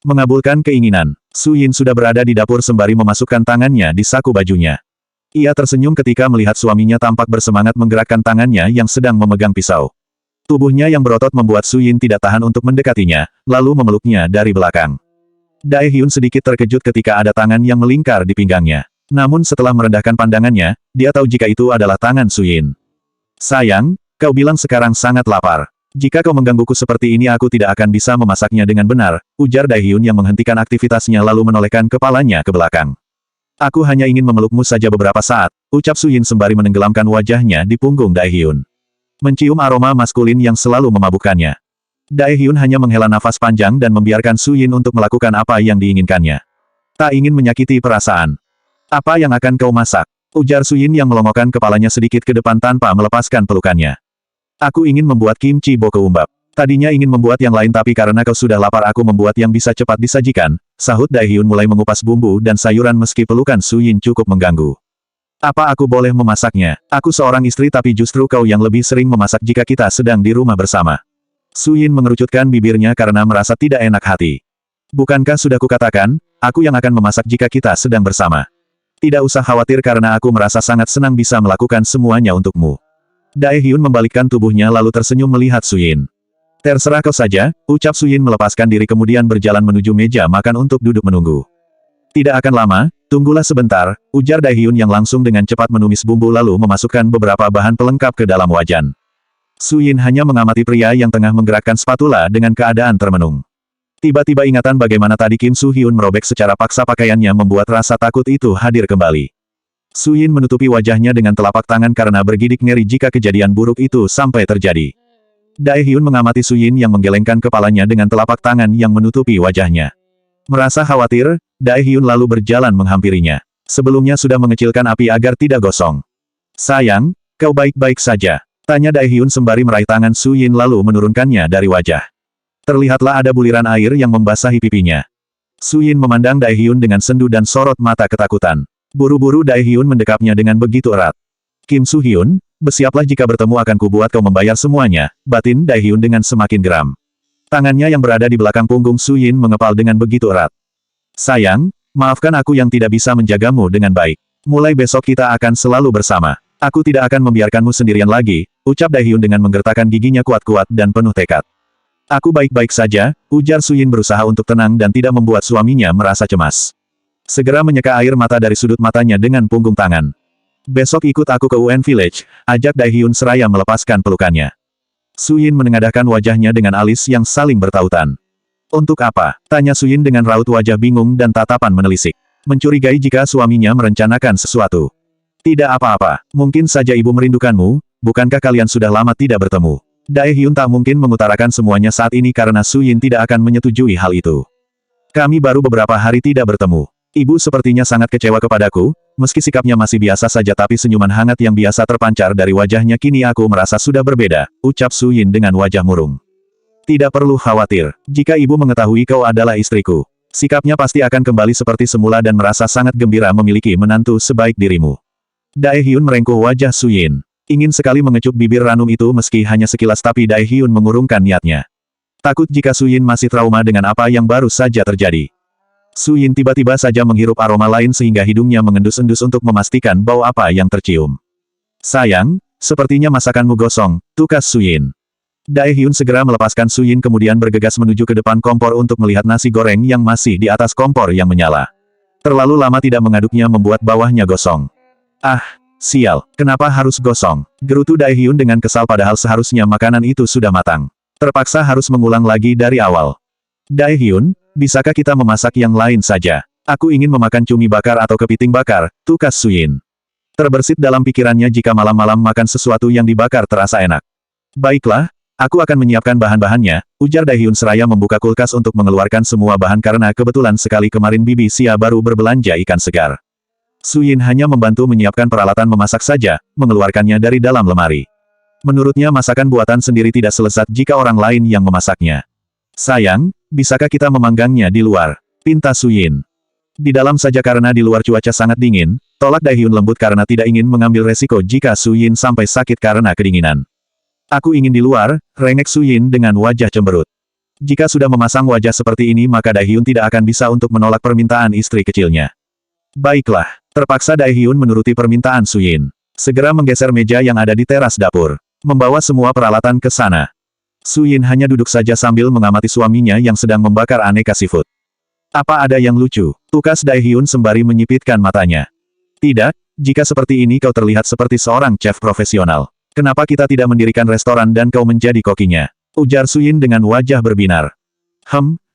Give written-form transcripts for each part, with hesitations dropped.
Mengabulkan keinginan, Su Yin sudah berada di dapur sembari memasukkan tangannya di saku bajunya. Ia tersenyum ketika melihat suaminya tampak bersemangat menggerakkan tangannya yang sedang memegang pisau. Tubuhnya yang berotot membuat Su Yin tidak tahan untuk mendekatinya, lalu memeluknya dari belakang. Dae Hyun sedikit terkejut ketika ada tangan yang melingkar di pinggangnya. Namun setelah merendahkan pandangannya, dia tahu jika itu adalah tangan Su Yin. Sayang, kau bilang sekarang sangat lapar. Jika kau menggangguku seperti ini aku tidak akan bisa memasaknya dengan benar, ujar Dae Hyun yang menghentikan aktivitasnya lalu menolehkan kepalanya ke belakang. Aku hanya ingin memelukmu saja beberapa saat, ucap Su Yin sembari menenggelamkan wajahnya di punggung Dae Hyun. Mencium aroma maskulin yang selalu memabukkannya. Dae Hyun hanya menghela nafas panjang dan membiarkan Su Yin untuk melakukan apa yang diinginkannya. Tak ingin menyakiti perasaan. Apa yang akan kau masak? Ujar Su Yin yang melongokkan kepalanya sedikit ke depan tanpa melepaskan pelukannya. Aku ingin membuat kimchi bokeumbap. Tadinya ingin membuat yang lain tapi karena kau sudah lapar aku membuat yang bisa cepat disajikan, sahut Dae Hyun mulai mengupas bumbu dan sayuran meski pelukan Su Yin cukup mengganggu. Apa aku boleh memasaknya? Aku seorang istri tapi justru kau yang lebih sering memasak jika kita sedang di rumah bersama. Su Yin mengerucutkan bibirnya karena merasa tidak enak hati. Bukankah sudah kukatakan, aku yang akan memasak jika kita sedang bersama. Tidak usah khawatir karena aku merasa sangat senang bisa melakukan semuanya untukmu. Dae Hyun membalikkan tubuhnya lalu tersenyum melihat Su Yin. Terserah kau saja, ucap Su Yin melepaskan diri kemudian berjalan menuju meja makan untuk duduk menunggu. Tidak akan lama, tunggulah sebentar, ujar Dae Hyun yang langsung dengan cepat menumis bumbu lalu memasukkan beberapa bahan pelengkap ke dalam wajan. Su Yin hanya mengamati pria yang tengah menggerakkan spatula dengan keadaan termenung. Tiba-tiba ingatan bagaimana tadi Kim Su Hyun merobek secara paksa pakaiannya membuat rasa takut itu hadir kembali. Su Yin menutupi wajahnya dengan telapak tangan karena bergidik ngeri jika kejadian buruk itu sampai terjadi. Dae Hyun mengamati Su Yin yang menggelengkan kepalanya dengan telapak tangan yang menutupi wajahnya. Merasa khawatir, Dae Hyun lalu berjalan menghampirinya. Sebelumnya sudah mengecilkan api agar tidak gosong. Sayang, kau baik-baik saja? Tanya Dae Hyun sembari meraih tangan Su Yin lalu menurunkannya dari wajah. Terlihatlah ada buliran air yang membasahi pipinya. Su Yin memandang Dae Hyun dengan sendu dan sorot mata ketakutan. Buru-buru Dae Hyun mendekapnya dengan begitu erat. Kim Su Hyun, bersiaplah jika bertemu akan kubuat kau membayar semuanya, batin Dae Hyun dengan semakin geram. Tangannya yang berada di belakang punggung Su Yin mengepal dengan begitu erat. Sayang, maafkan aku yang tidak bisa menjagamu dengan baik. Mulai besok kita akan selalu bersama. Aku tidak akan membiarkanmu sendirian lagi, ucap Dae Hyun dengan menggertakkan giginya kuat-kuat dan penuh tekad. Aku baik-baik saja, ujar Su Yin berusaha untuk tenang dan tidak membuat suaminya merasa cemas. Segera menyeka air mata dari sudut matanya dengan punggung tangan. Besok ikut aku ke UN Village, ajak Dae Hyun seraya melepaskan pelukannya. Su Yin menengadahkan wajahnya dengan alis yang saling bertautan. Untuk apa? Tanya Su Yin dengan raut wajah bingung dan tatapan menelisik. Mencurigai jika suaminya merencanakan sesuatu. Tidak apa-apa, mungkin saja ibu merindukanmu, bukankah kalian sudah lama tidak bertemu? Dae Hyun tak mungkin mengutarakan semuanya saat ini karena Su Yin tidak akan menyetujui hal itu. Kami baru beberapa hari tidak bertemu. Ibu sepertinya sangat kecewa kepadaku, meski sikapnya masih biasa saja tapi senyuman hangat yang biasa terpancar dari wajahnya kini aku merasa sudah berbeda, ucap Su Yin dengan wajah murung. Tidak perlu khawatir, jika ibu mengetahui kau adalah istriku. Sikapnya pasti akan kembali seperti semula dan merasa sangat gembira memiliki menantu sebaik dirimu. Dae Hyun merengkuh wajah Su Yin. Ingin sekali mengecup bibir ranum itu meski hanya sekilas tapi Dae Hyun mengurungkan niatnya. Takut jika Su Yin masih trauma dengan apa yang baru saja terjadi. Su Yin tiba-tiba saja menghirup aroma lain sehingga hidungnya mengendus-endus untuk memastikan bau apa yang tercium. Sayang, sepertinya masakanmu gosong, tukas Su Yin. Dae Hyun segera melepaskan Su Yin kemudian bergegas menuju ke depan kompor untuk melihat nasi goreng yang masih di atas kompor yang menyala. Terlalu lama tidak mengaduknya membuat bawahnya gosong. Ah, sial, kenapa harus gosong? Gerutu Dae Hyun dengan kesal padahal seharusnya makanan itu sudah matang. Terpaksa harus mengulang lagi dari awal. Dae Hyun, bisakah kita memasak yang lain saja? Aku ingin memakan cumi bakar atau kepiting bakar, tukas Su Yin. Terbersit dalam pikirannya jika malam-malam makan sesuatu yang dibakar terasa enak. Baiklah, aku akan menyiapkan bahan-bahannya, ujar Dae Hyun seraya membuka kulkas untuk mengeluarkan semua bahan karena kebetulan sekali kemarin Bibi Sia baru berbelanja ikan segar. Su Yin hanya membantu menyiapkan peralatan memasak saja, mengeluarkannya dari dalam lemari. Menurutnya masakan buatan sendiri tidak selezat jika orang lain yang memasaknya. Sayang, bisakah kita memanggangnya di luar? Pinta Su Yin. Di dalam saja karena di luar cuaca sangat dingin, tolak Dae Hyun lembut karena tidak ingin mengambil resiko jika Su Yin sampai sakit karena kedinginan. Aku ingin di luar, rengek Su Yin dengan wajah cemberut. Jika sudah memasang wajah seperti ini maka Daehyun tidak akan bisa untuk menolak permintaan istri kecilnya. Baiklah, terpaksa Daehyun menuruti permintaan Su Yin. Segera menggeser meja yang ada di teras dapur. Membawa semua peralatan ke sana. Su Yin hanya duduk saja sambil mengamati suaminya yang sedang membakar aneka seafood. Apa ada yang lucu? Tukas Daehyun sembari menyipitkan matanya. Tidak, jika seperti ini kau terlihat seperti seorang chef profesional. Kenapa kita tidak mendirikan restoran dan kau menjadi kokinya? Ujar Su Yin dengan wajah berbinar.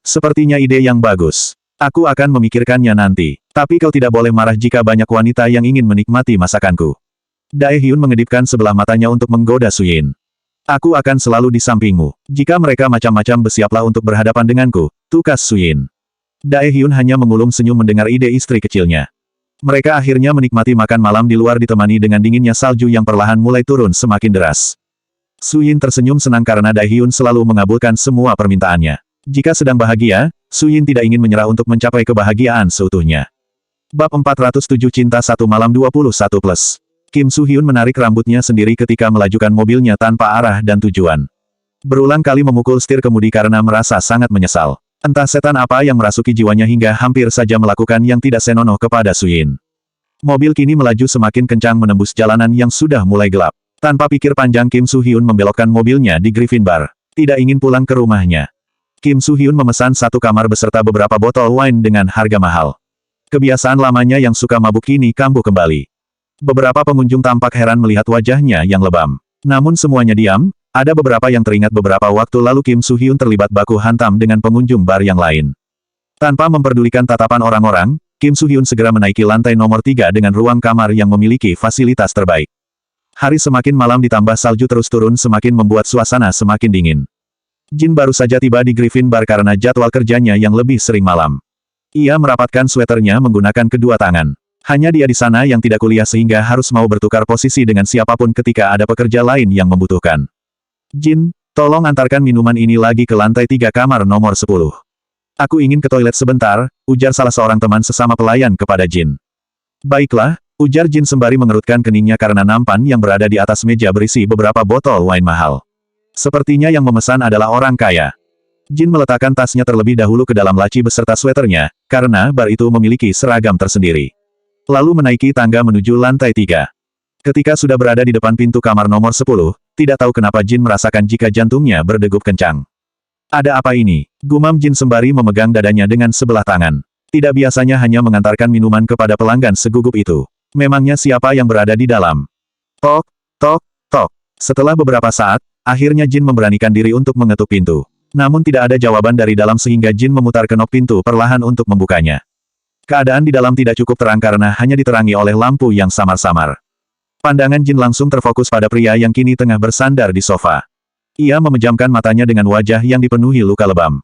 Sepertinya ide yang bagus. Aku akan memikirkannya nanti. Tapi kau tidak boleh marah jika banyak wanita yang ingin menikmati masakanku. Daehyun mengedipkan sebelah matanya untuk menggoda Su Yin. Aku akan selalu di sampingmu. Jika mereka macam-macam bersiaplah untuk berhadapan denganku, tukas Su Yin. Daehyun hanya mengulum senyum mendengar ide istri kecilnya. Mereka akhirnya menikmati makan malam di luar ditemani dengan dinginnya salju yang perlahan mulai turun semakin deras. Su Yin tersenyum senang karena Daehyun selalu mengabulkan semua permintaannya. Jika sedang bahagia, Su Yin tidak ingin menyerah untuk mencapai kebahagiaan seutuhnya. Bab 407 Cinta Satu Malam 21+. Kim Soo Hyun menarik rambutnya sendiri ketika melajukan mobilnya tanpa arah dan tujuan. Berulang kali memukul setir kemudi karena merasa sangat menyesal. Entah setan apa yang merasuki jiwanya hingga hampir saja melakukan yang tidak senonoh kepada Su Yin. Mobil kini melaju semakin kencang menembus jalanan yang sudah mulai gelap. Tanpa pikir panjang Kim Soo Hyun membelokkan mobilnya di Griffin Bar. Tidak ingin pulang ke rumahnya. Kim Soo Hyun memesan satu kamar beserta beberapa botol wine dengan harga mahal. Kebiasaan lamanya yang suka mabuk kini kambuh kembali. Beberapa pengunjung tampak heran melihat wajahnya yang lebam. Namun semuanya diam, ada beberapa yang teringat beberapa waktu lalu Kim Soo Hyun terlibat baku hantam dengan pengunjung bar yang lain. Tanpa memperdulikan tatapan orang-orang, Kim Soo Hyun segera menaiki lantai nomor 3 dengan ruang kamar yang memiliki fasilitas terbaik. Hari semakin malam ditambah salju terus turun semakin membuat suasana semakin dingin. Jin baru saja tiba di Griffin Bar karena jadwal kerjanya yang lebih sering malam. Ia merapatkan sweaternya menggunakan kedua tangan. Hanya dia di sana yang tidak kuliah sehingga harus mau bertukar posisi dengan siapapun ketika ada pekerja lain yang membutuhkan. Jin, tolong antarkan minuman ini lagi ke lantai 3 kamar nomor 10. Aku ingin ke toilet sebentar, ujar salah seorang teman sesama pelayan kepada Jin. Baiklah, ujar Jin sembari mengerutkan keningnya karena nampan yang berada di atas meja berisi beberapa botol wine mahal. Sepertinya yang memesan adalah orang kaya. Jin meletakkan tasnya terlebih dahulu ke dalam laci beserta sweaternya, karena bar itu memiliki seragam tersendiri. Lalu menaiki tangga menuju lantai 3. Ketika sudah berada di depan pintu kamar nomor 10, tidak tahu kenapa Jin merasakan jika jantungnya berdegup kencang. Ada apa ini? Gumam Jin sembari memegang dadanya dengan sebelah tangan. Tidak biasanya hanya mengantarkan minuman kepada pelanggan segugup itu. Memangnya siapa yang berada di dalam? Tok, tok, tok. Setelah beberapa saat, akhirnya Jin memberanikan diri untuk mengetuk pintu. Namun tidak ada jawaban dari dalam sehingga Jin memutar kenop pintu perlahan untuk membukanya. Keadaan di dalam tidak cukup terang karena hanya diterangi oleh lampu yang samar-samar. Pandangan Jin langsung terfokus pada pria yang kini tengah bersandar di sofa. Ia memejamkan matanya dengan wajah yang dipenuhi luka lebam.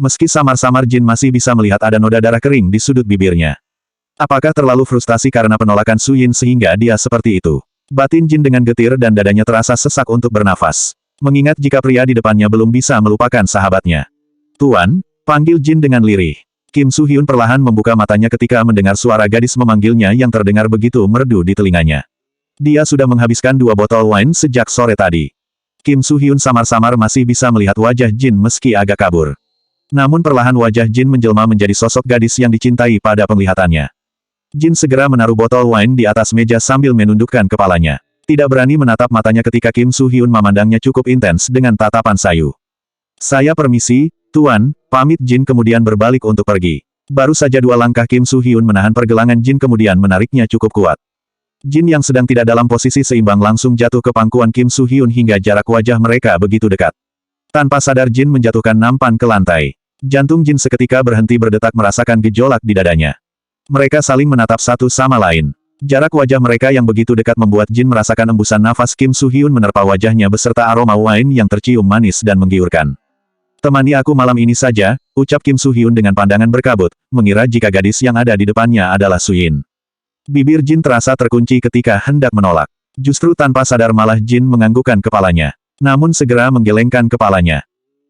Meski samar-samar Jin masih bisa melihat ada noda darah kering di sudut bibirnya. Apakah terlalu frustasi karena penolakan Su Yin sehingga dia seperti itu? Batin Jin dengan getir dan dadanya terasa sesak untuk bernafas. Mengingat jika pria di depannya belum bisa melupakan sahabatnya. Tuan, panggil Jin dengan lirih. Kim Soo Hyun perlahan membuka matanya ketika mendengar suara gadis memanggilnya yang terdengar begitu merdu di telinganya. Dia sudah menghabiskan 2 botol wine sejak sore tadi. Kim Soo Hyun samar-samar masih bisa melihat wajah Jin meski agak kabur. Namun perlahan wajah Jin menjelma menjadi sosok gadis yang dicintai pada penglihatannya. Jin segera menaruh botol wine di atas meja sambil menundukkan kepalanya. Tidak berani menatap matanya ketika Kim Soo Hyun memandangnya cukup intens dengan tatapan sayu. Saya permisi, Tuan, pamit Jin kemudian berbalik untuk pergi. Baru saja 2 langkah Kim Soo Hyun menahan pergelangan Jin kemudian menariknya cukup kuat. Jin yang sedang tidak dalam posisi seimbang langsung jatuh ke pangkuan Kim Soo Hyun hingga jarak wajah mereka begitu dekat. Tanpa sadar Jin menjatuhkan nampan ke lantai. Jantung Jin seketika berhenti berdetak merasakan gejolak di dadanya. Mereka saling menatap satu sama lain. Jarak wajah mereka yang begitu dekat membuat Jin merasakan embusan nafas Kim Soo Hyun menerpa wajahnya beserta aroma wine yang tercium manis dan menggiurkan. Temani aku malam ini saja, ucap Kim Soo Hyun dengan pandangan berkabut, mengira jika gadis yang ada di depannya adalah Su Yin. Bibir Jin terasa terkunci ketika hendak menolak. Justru tanpa sadar malah Jin menganggukkan kepalanya. Namun segera menggelengkan kepalanya.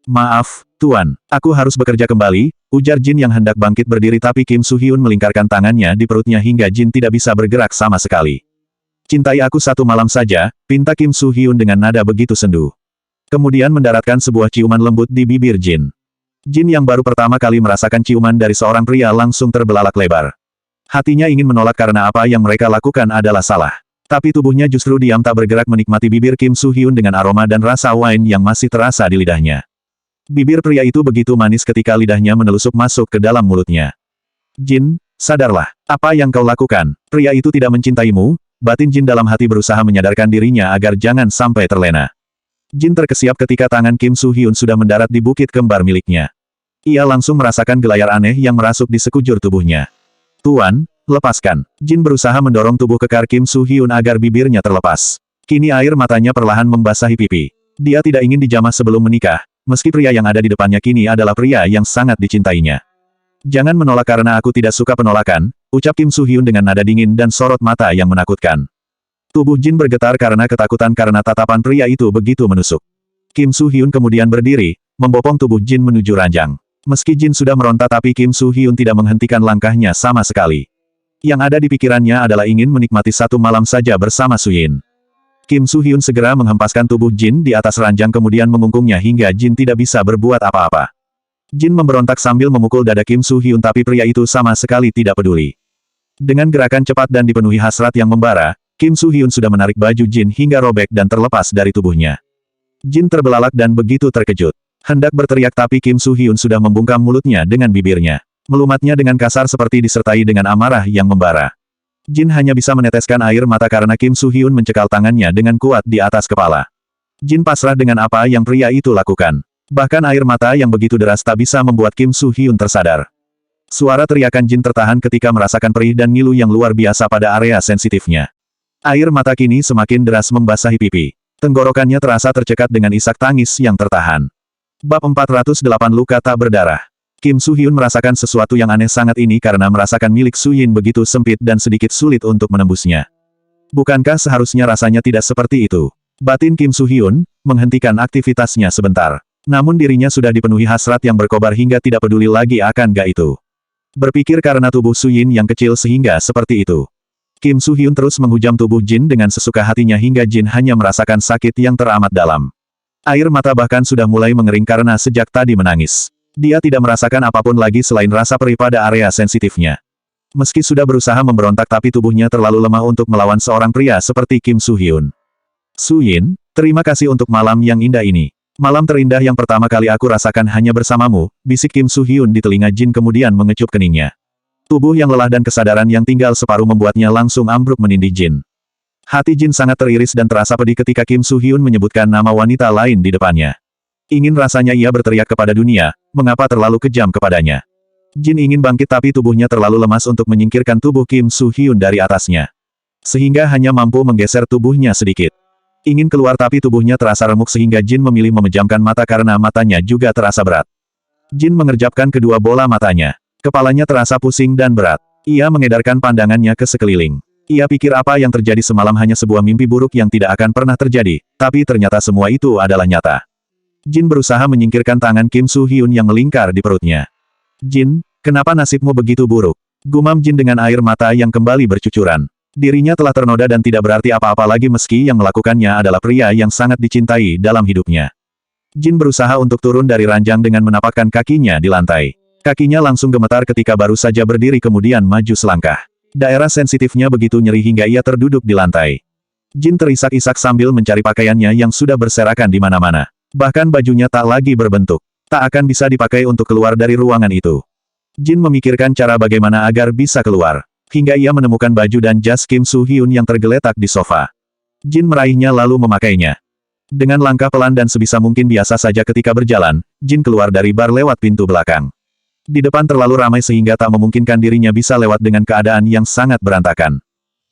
Maaf, Tuan, aku harus bekerja kembali, ujar Jin yang hendak bangkit berdiri tapi Kim Soo Hyun melingkarkan tangannya di perutnya hingga Jin tidak bisa bergerak sama sekali. Cintai aku 1 malam saja, pinta Kim Soo Hyun dengan nada begitu sendu. Kemudian mendaratkan sebuah ciuman lembut di bibir Jin. Jin yang baru pertama kali merasakan ciuman dari seorang pria langsung terbelalak lebar. Hatinya ingin menolak karena apa yang mereka lakukan adalah salah. Tapi tubuhnya justru diam tak bergerak menikmati bibir Kim Soo-hyun dengan aroma dan rasa wine yang masih terasa di lidahnya. Bibir pria itu begitu manis ketika lidahnya menelusup masuk ke dalam mulutnya. Jin, sadarlah. Apa yang kau lakukan? Pria itu tidak mencintaimu. Batin Jin dalam hati berusaha menyadarkan dirinya agar jangan sampai terlena. Jin terkesiap ketika tangan Kim Soo-hyun sudah mendarat di bukit kembar miliknya. Ia langsung merasakan gelayar aneh yang merasuk di sekujur tubuhnya. Tuan, lepaskan. Jin berusaha mendorong tubuh kekar Kim Soo-hyun agar bibirnya terlepas. Kini air matanya perlahan membasahi pipi. Dia tidak ingin dijamah sebelum menikah, meski pria yang ada di depannya kini adalah pria yang sangat dicintainya. Jangan menolak karena aku tidak suka penolakan, ucap Kim Soo-hyun dengan nada dingin dan sorot mata yang menakutkan. Tubuh Jin bergetar karena ketakutan karena tatapan pria itu begitu menusuk. Kim Soo-hyun kemudian berdiri, membopong tubuh Jin menuju ranjang. Meski Jin sudah meronta tapi Kim Soo-hyun tidak menghentikan langkahnya sama sekali. Yang ada di pikirannya adalah ingin menikmati satu malam saja bersama Suyin. Kim Soo-hyun segera menghempaskan tubuh Jin di atas ranjang kemudian mengungkungnya hingga Jin tidak bisa berbuat apa-apa. Jin memberontak sambil memukul dada Kim Soo-hyun tapi pria itu sama sekali tidak peduli. Dengan gerakan cepat dan dipenuhi hasrat yang membara, Kim Soo-hyun sudah menarik baju Jin hingga robek dan terlepas dari tubuhnya. Jin terbelalak dan begitu terkejut. Hendak berteriak tapi Kim Soo-hyun sudah membungkam mulutnya dengan bibirnya. Melumatnya dengan kasar seperti disertai dengan amarah yang membara. Jin hanya bisa meneteskan air mata karena Kim Soo-hyun mencekal tangannya dengan kuat di atas kepala. Jin pasrah dengan apa yang pria itu lakukan. Bahkan air mata yang begitu deras tak bisa membuat Kim Soo-hyun tersadar. Suara teriakan Jin tertahan ketika merasakan perih dan ngilu yang luar biasa pada area sensitifnya. Air mata kini semakin deras membasahi pipi. Tenggorokannya terasa tercekat dengan isak tangis yang tertahan. Bab 408 Luka Tak Berdarah. Kim Soo-hyun merasakan sesuatu yang aneh sangat ini karena merasakan milik Suyin begitu sempit dan sedikit sulit untuk menembusnya. Bukankah seharusnya rasanya tidak seperti itu? Batin Kim Soo-hyun menghentikan aktivitasnya sebentar. Namun dirinya sudah dipenuhi hasrat yang berkobar hingga tidak peduli lagi akan itu. Berpikir karena tubuh Suyin yang kecil sehingga seperti itu. Kim Soo-hyun terus menghujam tubuh Jin dengan sesuka hatinya hingga Jin hanya merasakan sakit yang teramat dalam. Air mata bahkan sudah mulai mengering karena sejak tadi menangis. Dia tidak merasakan apapun lagi selain rasa perih pada area sensitifnya. Meski sudah berusaha memberontak tapi tubuhnya terlalu lemah untuk melawan seorang pria seperti Kim Soo-hyun. Suyin, terima kasih untuk malam yang indah ini. Malam terindah yang pertama kali aku rasakan hanya bersamamu, bisik Kim Soo-hyun di telinga Jin kemudian mengecup keningnya. Tubuh yang lelah dan kesadaran yang tinggal separuh membuatnya langsung ambruk menindih Jin. Hati Jin sangat teriris dan terasa pedih ketika Kim Soo-hyun menyebutkan nama wanita lain di depannya. Ingin rasanya ia berteriak kepada dunia, mengapa terlalu kejam kepadanya. Jin ingin bangkit tapi tubuhnya terlalu lemas untuk menyingkirkan tubuh Kim Soo-hyun dari atasnya. Sehingga hanya mampu menggeser tubuhnya sedikit. Ingin keluar tapi tubuhnya terasa remuk sehingga Jin memilih memejamkan mata karena matanya juga terasa berat. Jin mengerjapkan kedua bola matanya. Kepalanya terasa pusing dan berat. Ia mengedarkan pandangannya ke sekeliling. Ia pikir apa yang terjadi semalam hanya sebuah mimpi buruk yang tidak akan pernah terjadi, tapi ternyata semua itu adalah nyata. Jin berusaha menyingkirkan tangan Kim Soo-hyun yang melingkar di perutnya. Jin, kenapa nasibmu begitu buruk? Gumam Jin dengan air mata yang kembali bercucuran. Dirinya telah ternoda dan tidak berarti apa-apa lagi meski yang melakukannya adalah pria yang sangat dicintai dalam hidupnya. Jin berusaha untuk turun dari ranjang dengan menapakkan kakinya di lantai. Kakinya langsung gemetar ketika baru saja berdiri kemudian maju selangkah. Daerah sensitifnya begitu nyeri hingga ia terduduk di lantai. Jin terisak-isak sambil mencari pakaiannya yang sudah berserakan di mana-mana. Bahkan bajunya tak lagi berbentuk. Tak akan bisa dipakai untuk keluar dari ruangan itu. Jin memikirkan cara bagaimana agar bisa keluar. Hingga ia menemukan baju dan jas Kim Soo-hyun yang tergeletak di sofa. Jin meraihnya lalu memakainya. Dengan langkah pelan dan sebisa mungkin biasa saja ketika berjalan, Jin keluar dari bar lewat pintu belakang. Di depan terlalu ramai sehingga tak memungkinkan dirinya bisa lewat dengan keadaan yang sangat berantakan.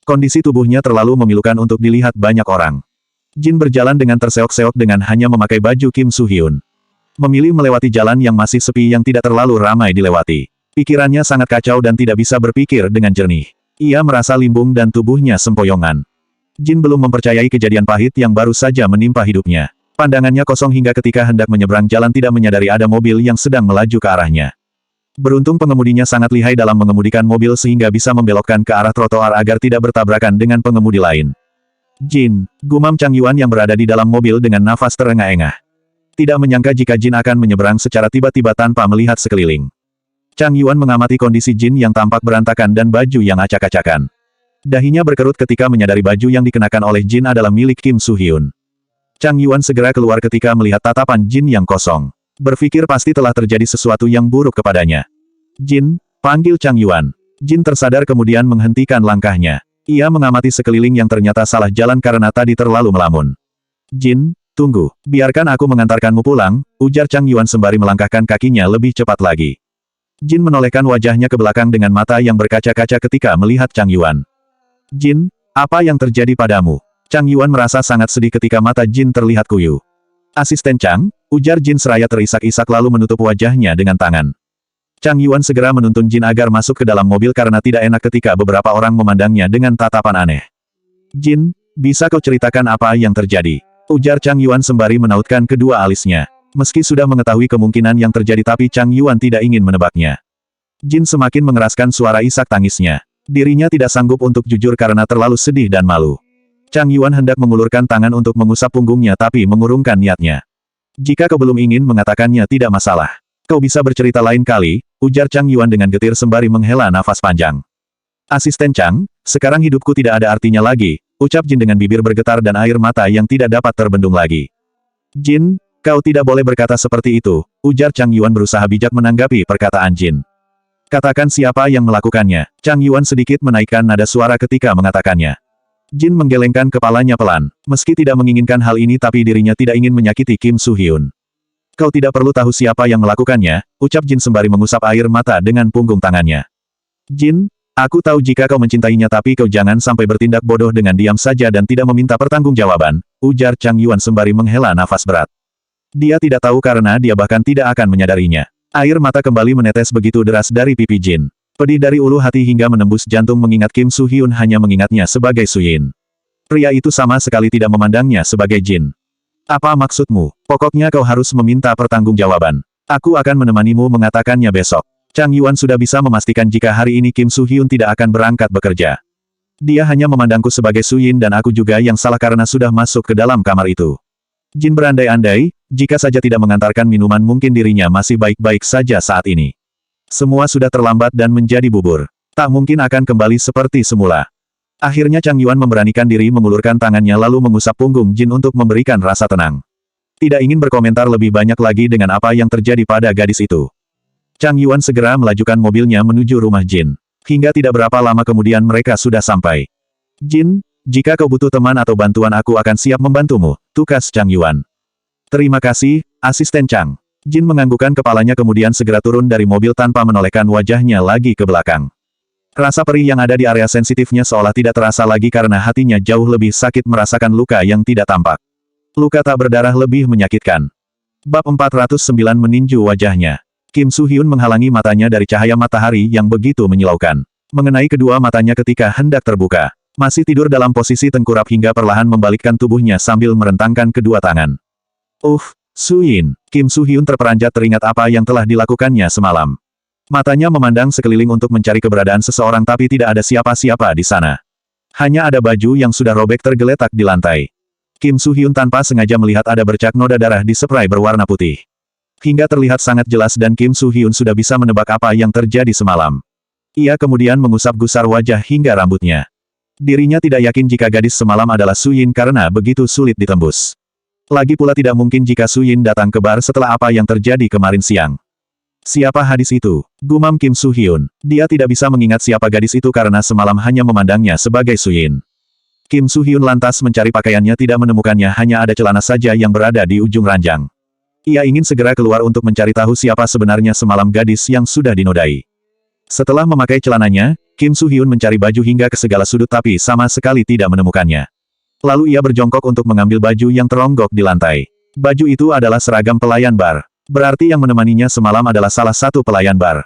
Kondisi tubuhnya terlalu memilukan untuk dilihat banyak orang. Jin berjalan dengan terseok-seok dengan hanya memakai baju Kim Soo-hyun. Memilih melewati jalan yang masih sepi yang tidak terlalu ramai dilewati. Pikirannya sangat kacau dan tidak bisa berpikir dengan jernih. Ia merasa limbung dan tubuhnya sempoyongan. Jin belum mempercayai kejadian pahit yang baru saja menimpa hidupnya. Pandangannya kosong hingga ketika hendak menyeberang jalan tidak menyadari ada mobil yang sedang melaju ke arahnya. Beruntung pengemudinya sangat lihai dalam mengemudikan mobil sehingga bisa membelokkan ke arah trotoar agar tidak bertabrakan dengan pengemudi lain. Jin, gumam Chang Yuan yang berada di dalam mobil dengan nafas terengah-engah. Tidak menyangka jika Jin akan menyeberang secara tiba-tiba tanpa melihat sekeliling. Chang Yuan mengamati kondisi Jin yang tampak berantakan dan baju yang acak-acakan. Dahinya berkerut ketika menyadari baju yang dikenakan oleh Jin adalah milik Kim Soo-hyun. Chang Yuan segera keluar ketika melihat tatapan Jin yang kosong. Berpikir pasti telah terjadi sesuatu yang buruk kepadanya. Jin, panggil Chang Yuan. Jin tersadar kemudian menghentikan langkahnya. Ia mengamati sekeliling yang ternyata salah jalan karena tadi terlalu melamun. Jin, tunggu, biarkan aku mengantarkanmu pulang, ujar Chang Yuan sembari melangkahkan kakinya lebih cepat lagi. Jin menolehkan wajahnya ke belakang dengan mata yang berkaca-kaca ketika melihat Chang Yuan. Jin, apa yang terjadi padamu? Chang Yuan merasa sangat sedih ketika mata Jin terlihat kuyu. Asisten Chang, ujar Jin seraya terisak-isak lalu menutup wajahnya dengan tangan. Chang Yuan segera menuntun Jin agar masuk ke dalam mobil karena tidak enak ketika beberapa orang memandangnya dengan tatapan aneh. Jin, bisa kau ceritakan apa yang terjadi? Ujar Chang Yuan sembari menautkan kedua alisnya. Meski sudah mengetahui kemungkinan yang terjadi tapi Chang Yuan tidak ingin menebaknya. Jin semakin mengeraskan suara isak tangisnya. Dirinya tidak sanggup untuk jujur karena terlalu sedih dan malu. Chang Yuan hendak mengulurkan tangan untuk mengusap punggungnya tapi mengurungkan niatnya. Jika kau belum ingin mengatakannya tidak masalah. Kau bisa bercerita lain kali, ujar Chang Yuan dengan getir sembari menghela nafas panjang. Asisten Chang, sekarang hidupku tidak ada artinya lagi, ucap Jin dengan bibir bergetar dan air mata yang tidak dapat terbendung lagi. Jin, kau tidak boleh berkata seperti itu, ujar Chang Yuan berusaha bijak menanggapi perkataan Jin. Katakan siapa yang melakukannya. Chang Yuan sedikit menaikkan nada suara ketika mengatakannya. Jin menggelengkan kepalanya pelan. Meski tidak menginginkan hal ini tapi dirinya tidak ingin menyakiti Kim Soo-hyun. Kau tidak perlu tahu siapa yang melakukannya, ucap Jin sembari mengusap air mata dengan punggung tangannya. Jin, aku tahu jika kau mencintainya tapi kau jangan sampai bertindak bodoh dengan diam saja dan tidak meminta pertanggungjawaban, ujar Chang Yuan sembari menghela nafas berat. Dia tidak tahu karena dia bahkan tidak akan menyadarinya. Air mata kembali menetes begitu deras dari pipi Jin. Pedih dari ulu hati hingga menembus jantung mengingat Kim Soo-hyun hanya mengingatnya sebagai Suyin. Pria itu sama sekali tidak memandangnya sebagai Jin. Apa maksudmu? Pokoknya kau harus meminta pertanggungjawaban. Aku akan menemanimu mengatakannya besok. Chang Yuan sudah bisa memastikan jika hari ini Kim Soo-hyun tidak akan berangkat bekerja. Dia hanya memandangku sebagai Suyin dan aku juga yang salah karena sudah masuk ke dalam kamar itu. Jin berandai-andai, jika saja tidak mengantarkan minuman mungkin dirinya masih baik-baik saja saat ini. Semua sudah terlambat dan menjadi bubur. Tak mungkin akan kembali seperti semula. Akhirnya Chang Yuan memberanikan diri mengulurkan tangannya lalu mengusap punggung Jin untuk memberikan rasa tenang. Tidak ingin berkomentar lebih banyak lagi dengan apa yang terjadi pada gadis itu. Chang Yuan segera melajukan mobilnya menuju rumah Jin. Hingga tidak berapa lama kemudian mereka sudah sampai. Jin, jika kau butuh teman atau bantuan aku akan siap membantumu, tukas Chang Yuan. Terima kasih, Asisten Chang. Jin menganggukkan kepalanya kemudian segera turun dari mobil tanpa menolehkan wajahnya lagi ke belakang. Rasa perih yang ada di area sensitifnya seolah tidak terasa lagi karena hatinya jauh lebih sakit merasakan luka yang tidak tampak. Luka tak berdarah lebih menyakitkan. Bab 409 meninju wajahnya. Kim Soo-hyun menghalangi matanya dari cahaya matahari yang begitu menyilaukan. Mengenai kedua matanya ketika hendak terbuka. Masih tidur dalam posisi tengkurap hingga perlahan membalikkan tubuhnya sambil merentangkan kedua tangan. Suyin. Kim Soo-hyun terperanjat teringat apa yang telah dilakukannya semalam. Matanya memandang sekeliling untuk mencari keberadaan seseorang tapi tidak ada siapa-siapa di sana. Hanya ada baju yang sudah robek tergeletak di lantai. Kim Soo-hyun tanpa sengaja melihat ada bercak noda darah di spray berwarna putih. Hingga terlihat sangat jelas dan Kim Soo-hyun sudah bisa menebak apa yang terjadi semalam. Ia kemudian mengusap gusar wajah hingga rambutnya. Dirinya tidak yakin jika gadis semalam adalah Suyin karena begitu sulit ditembus. Lagi pula tidak mungkin jika Suyin datang ke bar setelah apa yang terjadi kemarin siang. Siapa hadis itu? Gumam Kim Soo-hyun. Dia tidak bisa mengingat siapa gadis itu karena semalam hanya memandangnya sebagai Suyin. Kim Soo-hyun lantas mencari pakaiannya tidak menemukannya hanya ada celana saja yang berada di ujung ranjang. Ia ingin segera keluar untuk mencari tahu siapa sebenarnya semalam gadis yang sudah dinodai. Setelah memakai celananya, Kim Soo-hyun mencari baju hingga ke segala sudut tapi sama sekali tidak menemukannya. Lalu ia berjongkok untuk mengambil baju yang teronggok di lantai. Baju itu adalah seragam pelayan bar. Berarti yang menemaninya semalam adalah salah satu pelayan bar.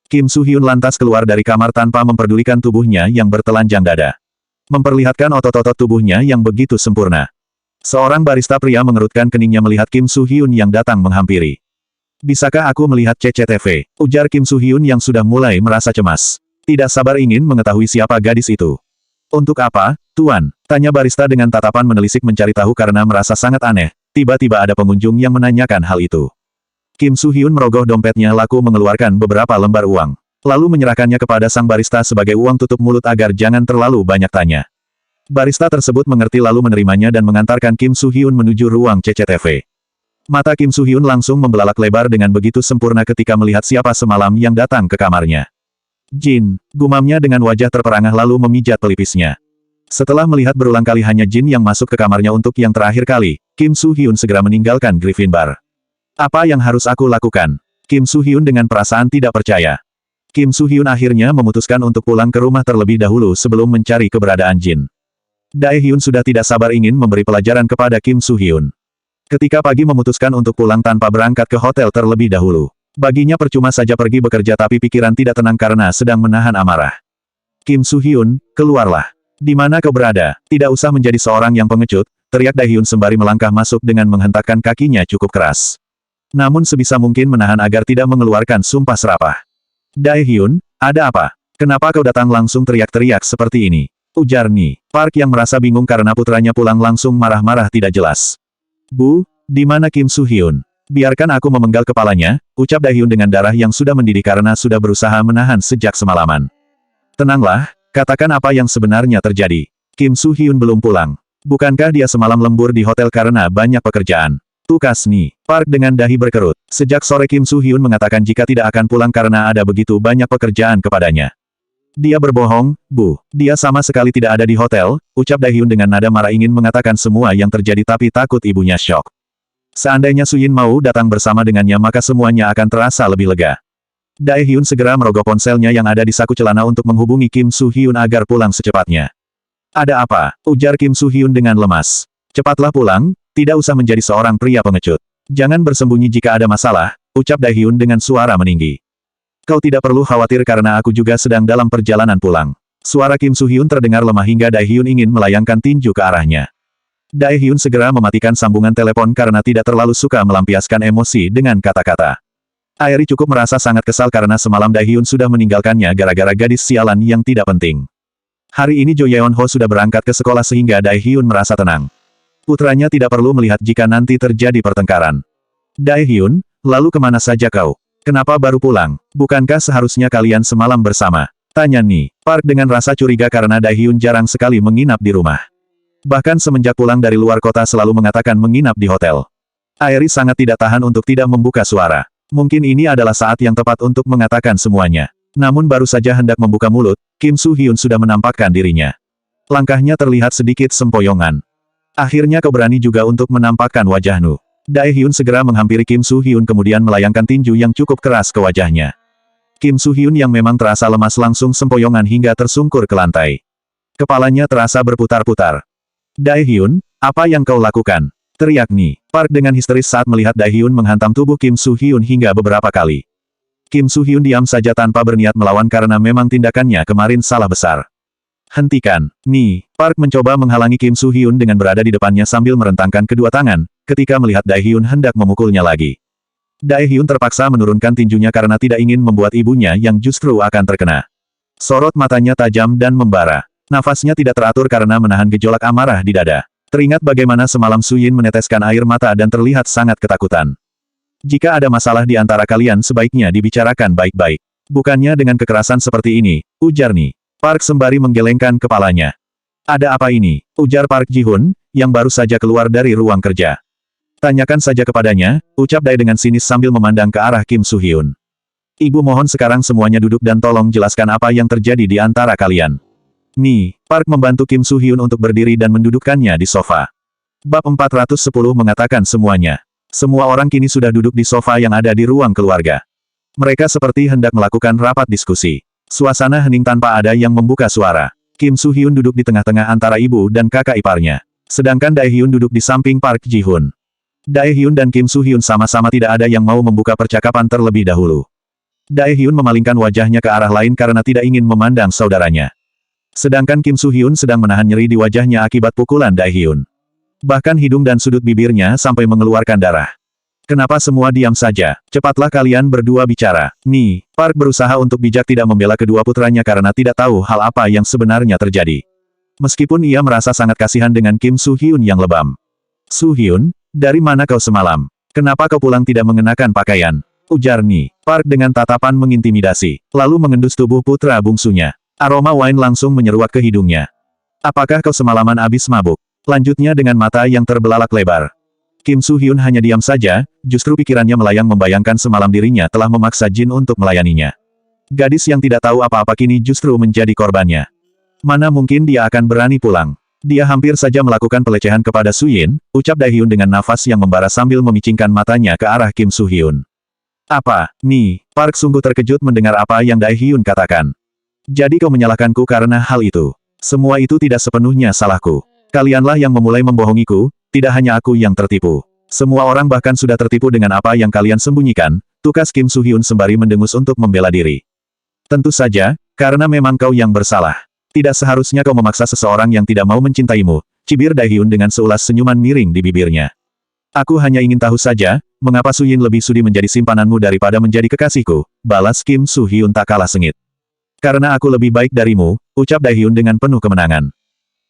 Kim Soo-hyun lantas keluar dari kamar tanpa memperdulikan tubuhnya yang bertelanjang dada. Memperlihatkan otot-otot tubuhnya yang begitu sempurna. Seorang barista pria mengerutkan keningnya melihat Kim Soo-hyun yang datang menghampiri. Bisakah aku melihat CCTV? Ujar Kim Soo-hyun yang sudah mulai merasa cemas. Tidak sabar ingin mengetahui siapa gadis itu. Untuk apa, Tuan? Tanya barista dengan tatapan menelisik mencari tahu karena merasa sangat aneh. tiba-tiba ada pengunjung yang menanyakan hal itu. Kim Soo-hyun merogoh dompetnya lalu mengeluarkan beberapa lembar uang. Lalu menyerahkannya kepada sang barista sebagai uang tutup mulut agar jangan terlalu banyak tanya. Barista tersebut mengerti lalu menerimanya dan mengantarkan Kim Soo-hyun menuju ruang CCTV. Mata Kim Soo-hyun langsung membelalak lebar dengan begitu sempurna ketika melihat siapa semalam yang datang ke kamarnya. Jin, gumamnya dengan wajah terperangah lalu memijat pelipisnya. Setelah melihat berulang kali hanya Jin yang masuk ke kamarnya untuk yang terakhir kali, Kim Soo-hyun segera meninggalkan Griffin Bar. Apa yang harus aku lakukan? Kim Soo-hyun dengan perasaan tidak percaya. Kim Soo-hyun akhirnya memutuskan untuk pulang ke rumah terlebih dahulu sebelum mencari keberadaan Jin. Dae-hyun sudah tidak sabar ingin memberi pelajaran kepada Kim Soo-hyun. Ketika pagi memutuskan untuk pulang tanpa berangkat ke hotel terlebih dahulu. Baginya percuma saja pergi bekerja tapi pikiran tidak tenang karena sedang menahan amarah. Kim Soo-hyun, keluarlah. Di mana kau berada? Tidak usah menjadi seorang yang pengecut, teriak Dae-hyun sembari melangkah masuk dengan menghentakkan kakinya cukup keras. Namun sebisa mungkin menahan agar tidak mengeluarkan sumpah serapah. Dae-hyun, ada apa? Kenapa kau datang langsung teriak-teriak seperti ini? Ujar Ni. Park yang merasa bingung karena putranya pulang langsung marah-marah tidak jelas. Bu, di mana Kim Soo-hyun? Biarkan aku memenggal kepalanya, ucap Dae-hyun dengan darah yang sudah mendidih karena sudah berusaha menahan sejak semalaman. Tenanglah, katakan apa yang sebenarnya terjadi. Kim Soo-hyun belum pulang. Bukankah dia semalam lembur di hotel karena banyak pekerjaan? Tukas Ni. Park dengan dahi berkerut. Sejak sore Kim Soo-hyun mengatakan jika tidak akan pulang karena ada begitu banyak pekerjaan kepadanya. Dia berbohong, Bu. Dia sama sekali tidak ada di hotel, ucap Dae-hyun dengan nada marah ingin mengatakan semua yang terjadi tapi takut ibunya syok. Seandainya Suyin mau datang bersama dengannya maka semuanya akan terasa lebih lega. Dae-hyun segera merogoh ponselnya yang ada di saku celana untuk menghubungi Kim Soo-hyun agar pulang secepatnya. Ada apa? Ujar Kim Soo-hyun dengan lemas. Cepatlah pulang, tidak usah menjadi seorang pria pengecut. Jangan bersembunyi jika ada masalah, ucap Dae-hyun dengan suara meninggi. Kau tidak perlu khawatir karena aku juga sedang dalam perjalanan pulang. Suara Kim Soo-hyun terdengar lemah hingga Dae-hyun ingin melayangkan tinju ke arahnya. Dae-hyun segera mematikan sambungan telepon karena tidak terlalu suka melampiaskan emosi dengan kata-kata. Airi cukup merasa sangat kesal karena semalam Dae-hyun sudah meninggalkannya gara-gara gadis sialan yang tidak penting. Hari ini Jo Yeon-ho sudah berangkat ke sekolah sehingga Dae-hyun merasa tenang. Putranya tidak perlu melihat jika nanti terjadi pertengkaran. Dae-hyun, lalu kemana saja kau? Kenapa baru pulang? Bukankah seharusnya kalian semalam bersama? Tanya Ni. Park dengan rasa curiga karena Dae-hyun jarang sekali menginap di rumah. Bahkan semenjak pulang dari luar kota selalu mengatakan menginap di hotel. Airi sangat tidak tahan untuk tidak membuka suara. Mungkin ini adalah saat yang tepat untuk mengatakan semuanya. Namun baru saja hendak membuka mulut, Kim Soo-hyun sudah menampakkan dirinya. Langkahnya terlihat sedikit sempoyongan. Akhirnya kau berani juga untuk menampakkan wajahmu. Dae-hyun segera menghampiri Kim Soo-hyun kemudian melayangkan tinju yang cukup keras ke wajahnya. Kim Soo-hyun yang memang terasa lemas langsung sempoyongan hingga tersungkur ke lantai. Kepalanya terasa berputar-putar. Dae-hyun, apa yang kau lakukan? Teriak Ni. Park dengan histeris saat melihat Dae-hyun menghantam tubuh Kim Soo-hyun hingga beberapa kali. Kim Soo-hyun diam saja tanpa berniat melawan karena memang tindakannya kemarin salah besar. Hentikan, Ni. Park mencoba menghalangi Kim Soo-hyun dengan berada di depannya sambil merentangkan kedua tangan, ketika melihat Dae-hyun hendak memukulnya lagi. Dae-hyun terpaksa menurunkan tinjunya karena tidak ingin membuat ibunya yang justru akan terkena. Sorot matanya tajam dan membara. Nafasnya tidak teratur karena menahan gejolak amarah di dada. Teringat bagaimana semalam Suyin meneteskan air mata dan terlihat sangat ketakutan. Jika ada masalah di antara kalian sebaiknya dibicarakan baik-baik. Bukannya dengan kekerasan seperti ini, ujar Ni. Park sembari menggelengkan kepalanya. Ada apa ini? Ujar Park Ji-hun, yang baru saja keluar dari ruang kerja. Tanyakan saja kepadanya, ucap Dae dengan sinis sambil memandang ke arah Kim Soo-hyun. Ibu mohon sekarang semuanya duduk dan tolong jelaskan apa yang terjadi di antara kalian. Ni, Park membantu Kim Soo-hyun untuk berdiri dan mendudukkannya di sofa. Bab 410 mengatakan semuanya. Semua orang kini sudah duduk di sofa yang ada di ruang keluarga. Mereka seperti hendak melakukan rapat diskusi. Suasana hening tanpa ada yang membuka suara. Kim Soo-hyun duduk di tengah-tengah antara ibu dan kakak iparnya. Sedangkan Dae-hyun duduk di samping Park Ji-hun. Dae-hyun dan Kim Soo-hyun sama-sama tidak ada yang mau membuka percakapan terlebih dahulu. Dae-hyun memalingkan wajahnya ke arah lain karena tidak ingin memandang saudaranya. Sedangkan Kim Soo-hyun sedang menahan nyeri di wajahnya akibat pukulan Dae-hyun. Bahkan hidung dan sudut bibirnya sampai mengeluarkan darah. Kenapa semua diam saja? Cepatlah kalian berdua bicara. Ni, Park berusaha untuk bijak tidak membela kedua putranya karena tidak tahu hal apa yang sebenarnya terjadi. Meskipun ia merasa sangat kasihan dengan Kim Soo-hyun yang lebam. Soo-hyun, Dari mana kau semalam? Kenapa kau pulang tidak mengenakan pakaian? Ujar Ni. Park dengan tatapan mengintimidasi, lalu mengendus tubuh putra bungsunya. Aroma wine langsung menyeruak ke hidungnya. Apakah kau semalaman abis mabuk? Lanjutnya dengan mata yang terbelalak lebar. Kim Soo-hyun hanya diam saja, justru pikirannya melayang membayangkan semalam dirinya telah memaksa Jin untuk melayaninya. Gadis yang tidak tahu apa-apa kini justru menjadi korbannya. Mana mungkin dia akan berani pulang? Dia hampir saja melakukan pelecehan kepada Suyin, ucap Dae-hyun dengan nafas yang membara sambil memicingkan matanya ke arah Kim Soo-hyun. Apa, Ni? Park sungguh terkejut mendengar apa yang Dae-hyun katakan. Jadi kau menyalahkanku karena hal itu. Semua itu tidak sepenuhnya salahku. Kalianlah yang memulai membohongiku, tidak hanya aku yang tertipu. Semua orang bahkan sudah tertipu dengan apa yang kalian sembunyikan, tukas Kim Soo-hyun sembari mendengus untuk membela diri. Tentu saja, karena memang kau yang bersalah. Tidak seharusnya kau memaksa seseorang yang tidak mau mencintaimu, cibir Dae-hyun dengan seulas senyuman miring di bibirnya. Aku hanya ingin tahu saja, mengapa Suyin lebih sudi menjadi simpananmu daripada menjadi kekasihku, balas Kim Soo-hyun tak kalah sengit. Karena aku lebih baik darimu, ucap Dae-hyun dengan penuh kemenangan.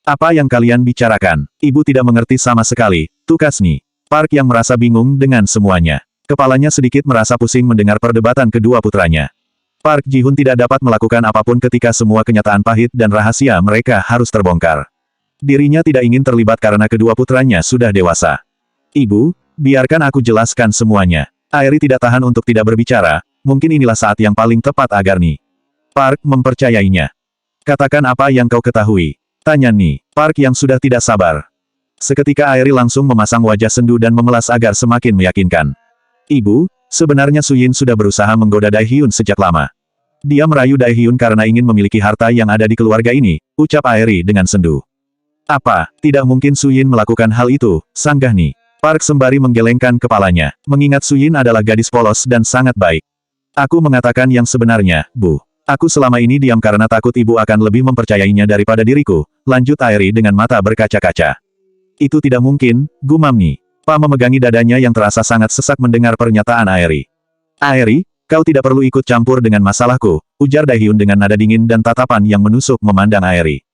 Apa yang kalian bicarakan? Ibu tidak mengerti sama sekali, tukas Ni. Park yang merasa bingung dengan semuanya. Kepalanya sedikit merasa pusing mendengar perdebatan kedua putranya. Park Ji-hun tidak dapat melakukan apapun ketika semua kenyataan pahit dan rahasia mereka harus terbongkar. Dirinya tidak ingin terlibat karena kedua putranya sudah dewasa. Ibu, biarkan aku jelaskan semuanya. Airi tidak tahan untuk tidak berbicara, mungkin inilah saat yang paling tepat agar Ni. Park mempercayainya. Katakan apa yang kau ketahui. Tanya Ni. Park yang sudah tidak sabar. Seketika Airi langsung memasang wajah sendu dan memelas agar semakin meyakinkan. Ibu, sebenarnya Suyin sudah berusaha menggoda Dae-hyun sejak lama. Dia merayu Dae-hyun karena ingin memiliki harta yang ada di keluarga ini, ucap Airi dengan sendu. Apa, tidak mungkin Suyin melakukan hal itu, sanggah Ni. Park sembari menggelengkan kepalanya, mengingat Suyin adalah gadis polos dan sangat baik. Aku mengatakan yang sebenarnya, Bu. Aku selama ini diam karena takut ibu akan lebih mempercayainya daripada diriku, lanjut Airi dengan mata berkaca-kaca. Itu tidak mungkin, gumam Ni. Pa memegangi dadanya yang terasa sangat sesak mendengar pernyataan Airi. Airi, kau tidak perlu ikut campur dengan masalahku, ujar Dae-hyun dengan nada dingin dan tatapan yang menusuk memandang Airi.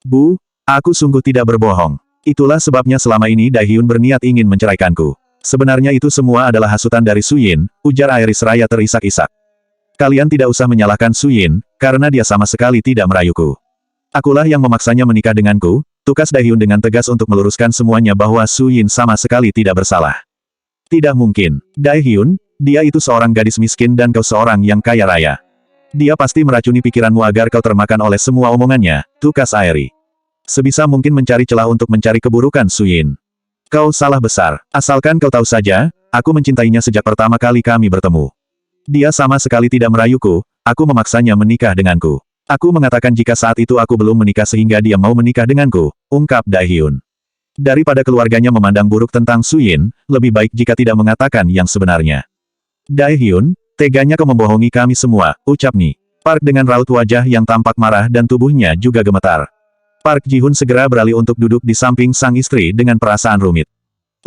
Bu, aku sungguh tidak berbohong. Itulah sebabnya selama ini Dae-hyun berniat ingin menceraikanku. Sebenarnya itu semua adalah hasutan dari Suyin, ujar Airi seraya terisak-isak. Kalian tidak usah menyalahkan Suyin, karena dia sama sekali tidak merayuku. Akulah yang memaksanya menikah denganku, tukas Dae-hyun dengan tegas untuk meluruskan semuanya bahwa Suyin sama sekali tidak bersalah. Tidak mungkin. Dae-hyun, dia itu seorang gadis miskin dan kau seorang yang kaya raya. Dia pasti meracuni pikiranmu agar kau termakan oleh semua omongannya, tukas Airi. Sebisa mungkin mencari celah untuk mencari keburukan Suyin. Kau salah besar. Asalkan kau tahu saja, aku mencintainya sejak pertama kali kami bertemu. Dia sama sekali tidak merayuku, aku memaksanya menikah denganku. Aku mengatakan jika saat itu aku belum menikah sehingga dia mau menikah denganku, ungkap Dae-hyun. Daripada keluarganya memandang buruk tentang Suyin, lebih baik jika tidak mengatakan yang sebenarnya. Dae-hyun, teganya kau membohongi kami semua, ucap Ni. Park dengan raut wajah yang tampak marah dan tubuhnya juga gemetar. Park Ji-hun segera beralih untuk duduk di samping sang istri dengan perasaan rumit.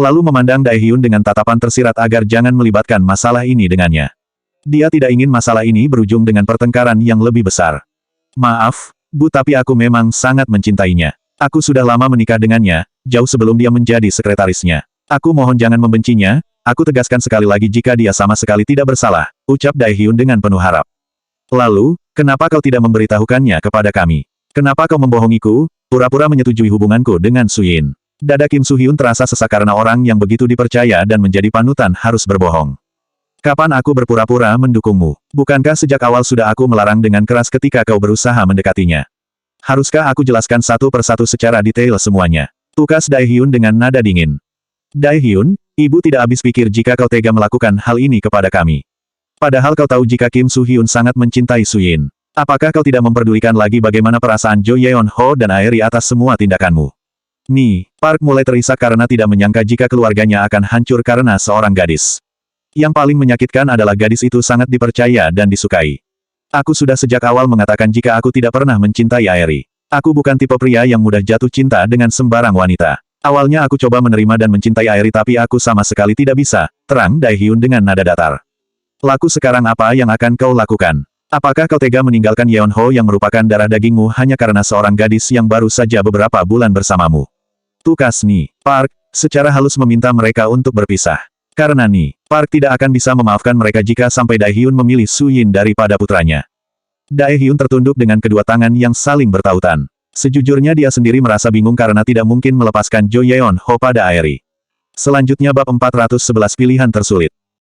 Lalu memandang Dae-hyun dengan tatapan tersirat agar jangan melibatkan masalah ini dengannya. Dia tidak ingin masalah ini berujung dengan pertengkaran yang lebih besar. Maaf, Bu, tapi aku memang sangat mencintainya. Aku sudah lama menikah dengannya, jauh sebelum dia menjadi sekretarisnya. Aku mohon jangan membencinya, aku tegaskan sekali lagi jika dia sama sekali tidak bersalah, ucap Dae-hyun dengan penuh harap. Lalu, kenapa kau tidak memberitahukannya kepada kami? Kenapa kau membohongiku, pura-pura menyetujui hubunganku dengan Suyin? Dada Kim Soo-hyun terasa sesak karena orang yang begitu dipercaya dan menjadi panutan harus berbohong. Kapan aku berpura-pura mendukungmu? Bukankah sejak awal sudah aku melarang dengan keras ketika kau berusaha mendekatinya? Haruskah aku jelaskan satu persatu secara detail semuanya? Tukas Dae-hyun dengan nada dingin. Dae-hyun, ibu tidak habis pikir jika kau tega melakukan hal ini kepada kami. Padahal kau tahu jika Kim Soo-hyun sangat mencintai Suyin. Apakah kau tidak memperdulikan lagi bagaimana perasaan Jo Yeon-ho dan Airi atas semua tindakanmu? Ni, Park mulai terisak karena tidak menyangka jika keluarganya akan hancur karena seorang gadis. Yang paling menyakitkan adalah gadis itu sangat dipercaya dan disukai. Aku sudah sejak awal mengatakan jika aku tidak pernah mencintai Airi. Aku bukan tipe pria yang mudah jatuh cinta dengan sembarang wanita. Awalnya aku coba menerima dan mencintai Airi tapi aku sama sekali tidak bisa, terang Dae-hyun dengan nada datar. Laku sekarang apa yang akan kau lakukan? Apakah kau tega meninggalkan Yeon-ho yang merupakan darah dagingmu hanya karena seorang gadis yang baru saja beberapa bulan bersamamu? Tukas Ni. Park, secara halus meminta mereka untuk berpisah. Karena Ni, Park tidak akan bisa memaafkan mereka jika sampai Daehyun memilih Su Yin daripada putranya. Daehyun tertunduk dengan kedua tangan yang saling bertautan. Sejujurnya dia sendiri merasa bingung karena tidak mungkin melepaskan Jo Yeon Ho pada Aeri. Selanjutnya bab 411 pilihan tersulit.